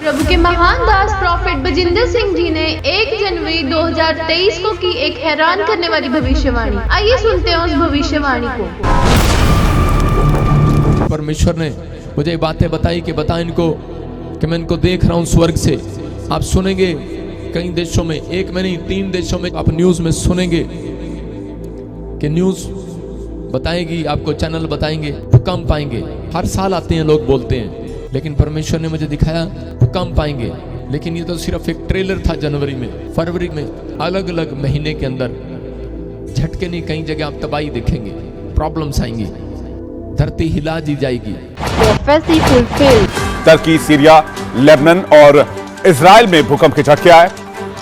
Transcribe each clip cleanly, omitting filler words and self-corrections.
प्रभु के महान दास प्रॉफिट बजिंदर सिंह जी ने 1 जनवरी 2023 को की एक हैरान करने वाली भविष्यवाणी। आइए सुनते हैं उस भविष्यवाणी को। परमेश्वर ने मुझे बातें बताई कि बता इनको कि मैं इनको देख रहा हूँ स्वर्ग से। आप सुनेंगे कई देशों में, एक में नहीं 3 देशों में आप न्यूज में सुनेंगे कि न्यूज बताएगी, आपको चैनल बताएंगे भूकंप आएंगे। हर साल आते हैं लोग बोलते हैं, लेकिन परमेश्वर ने मुझे दिखाया भूकंप आएंगे। लेकिन ये तो सिर्फ एक ट्रेलर था। जनवरी में, फरवरी में, अलग अलग महीने के अंदर झटके नहीं, कई जगह आप तबाही देखेंगे, प्रॉब्लम्स आएंगी, धरती हिला दी जाएगी। टर्की, सीरिया, लेबनान और इजराइल में भूकंप के झटके आए।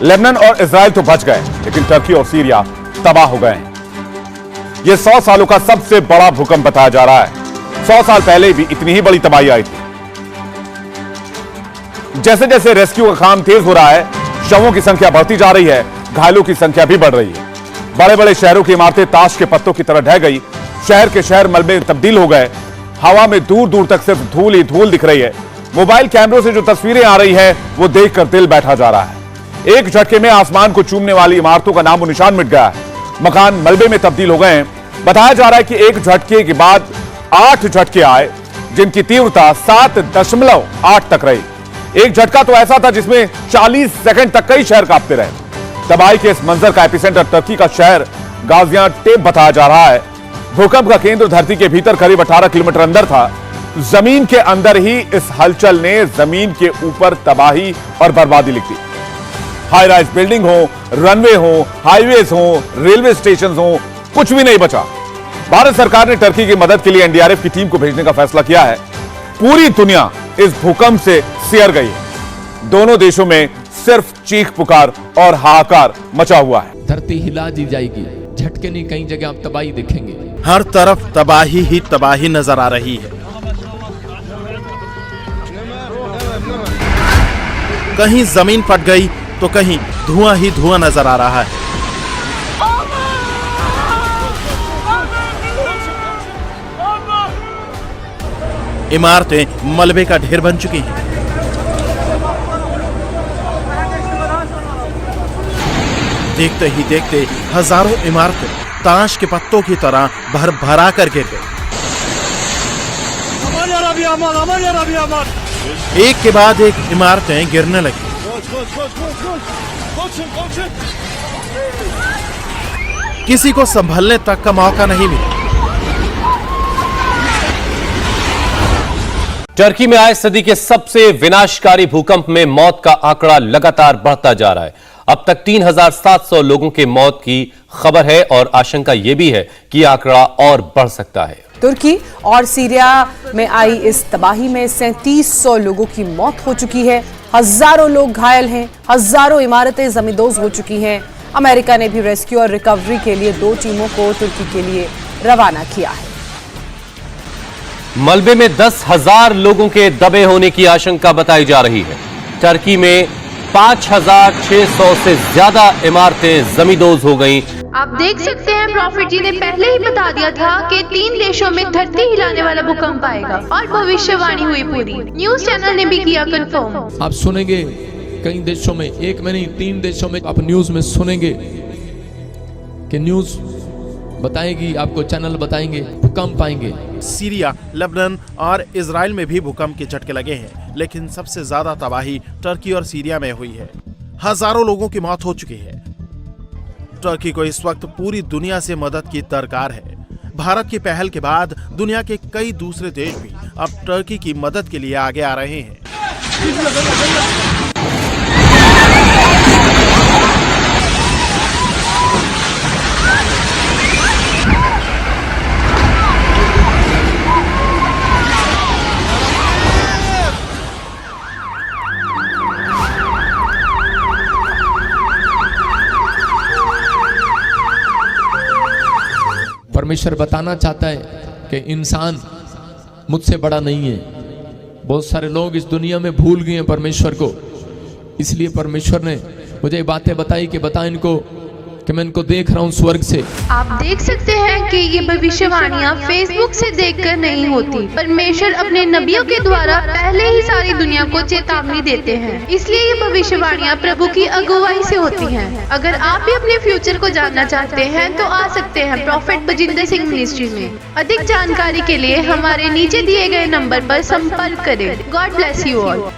लेबनान और इजराइल तो बच गए, लेकिन टर्की और सीरिया तबाह हो गए। यह 100 सालों का सबसे बड़ा भूकंप बताया जा रहा है। 100 साल पहले भी इतनी ही बड़ी तबाही आई थी। जैसे जैसे रेस्क्यू का काम तेज हो रहा है, शवों की संख्या बढ़ती जा रही है, घायलों की संख्या भी बढ़ रही है। बड़े बड़े शहरों की इमारतें ताश के पत्तों की तरह ढह गई। शहर के शहर मलबे में तब्दील हो गए। हवा में दूर दूर तक सिर्फ धूल ही धूल दिख रही है। मोबाइल कैमरों से जो तस्वीरें आ रही है वो देखकर दिल बैठा जा रहा है। एक झटके में आसमान को चूमने वाली इमारतों का नामो निशान मिट गया है। मकान मलबे में तब्दील हो गए हैं। बताया जा रहा है कि एक झटके के बाद 8 झटके आए, जिनकी तीव्रता 7.8 तक रही। एक झटका तो ऐसा था जिसमें 40 सेकंड तक कई शहर कांपते रहे। तबाही के इस मंजर का एपिसेंटर टर्की का शहर गाजियान्टेप बताया जा रहा है। भूकंप का केंद्र धरती के भीतर करीब 18 किलोमीटर अंदर था। जमीन के अंदर ही इस हलचल ने जमीन के ऊपर तबाही और बर्बादी लिख दी। हाई राइज बिल्डिंग हो, रनवे हो, हाईवेज हो, रेलवे स्टेशन हो, कुछ भी नहीं बचा। भारत सरकार ने टर्की की मदद के लिए एनडीआरएफ की टीम को भेजने का फैसला किया है। पूरी दुनिया इस भूकंप से सिहर गई है। दोनों देशों में सिर्फ चीख पुकार और हाहाकार मचा हुआ है। धरती हिला दी जाएगी, झटके नहीं, कई जगह आप तबाही देखेंगे। हर तरफ तबाही ही तबाही नजर आ रही है। कहीं जमीन फट गई तो कहीं धुआं ही धुआं नजर आ रहा है। इमारतें मलबे का ढेर बन चुकी हैं। देखते ही देखते हजारों इमारतें ताश के पत्तों की तरह भर भरा कर गिर गई। एक के बाद एक इमारतें गिरने लगी। किसी को संभलने तक का मौका नहीं मिला। टर्की में आए सदी के सबसे विनाशकारी भूकंप में मौत का आंकड़ा लगातार बढ़ता जा रहा है। अब तक 3700 लोगों के मौत की खबर है और आशंका यह भी है कि आंकड़ा और बढ़ सकता है। तुर्की और सीरिया में आई इस तबाही में 3700 लोगों की मौत हो चुकी है। हजारों लोग घायल हैं। हजारों इमारतें जमींदोज हो चुकी हैं। अमेरिका ने भी रेस्क्यू और रिकवरी के लिए 2 टीमों को तुर्की के लिए रवाना किया है। मलबे में 10,000 लोगों के दबे होने की आशंका बताई जा रही है। टर्की में 5,600 से ज्यादा इमारतें जमींदोज हो गईं। आप देख सकते हैं प्रॉफिट जी ने पहले ही बता दिया था कि 3 देशों में धरती हिलाने वाला भूकंप आएगा और भविष्यवाणी हुई पूरी। न्यूज चैनल ने भी किया कंफर्म। आप सुनेंगे कई देशों में, एक में नहीं 3 देशों में आप न्यूज में सुनेंगे कि न्यूज बताएगी, आपको चैनल बताएंगे भूकंप आएंगे। सीरिया, लेबनान और इजराइल में भी भूकंप के झटके लगे हैं, लेकिन सबसे ज्यादा तबाही टर्की और सीरिया में हुई है। हजारों लोगों की मौत हो चुकी है। टर्की को इस वक्त पूरी दुनिया से मदद की दरकार है। भारत की पहल के बाद दुनिया के कई दूसरे देश भी अब टर्की की मदद के लिए आगे आ रहे हैं। परमेश्वर बताना चाहता है कि इंसान मुझसे बड़ा नहीं है। बहुत सारे लोग इस दुनिया में भूल गए हैं परमेश्वर को। इसलिए परमेश्वर ने मुझे बातें बताई कि बता इनको कि मैं इनको देख रहा हूँ स्वर्ग से। आप देख सकते हैं कि ये भविष्यवाणियाँ फेसबुक से देखकर नहीं होती। परमेश्वर अपने नबियों के द्वारा पहले ही सारी दुनिया को चेतावनी देते हैं, इसलिए ये भविष्यवाणियाँ प्रभु की अगुवाई से होती हैं। अगर आप भी अपने फ्यूचर को जानना चाहते हैं तो आ सकते हैं प्रॉफेट बजिंदर सिंह मिनिस्ट्री में। अधिक जानकारी के लिए हमारे नीचे दिए गए नंबर पर संपर्क करें। God bless you all.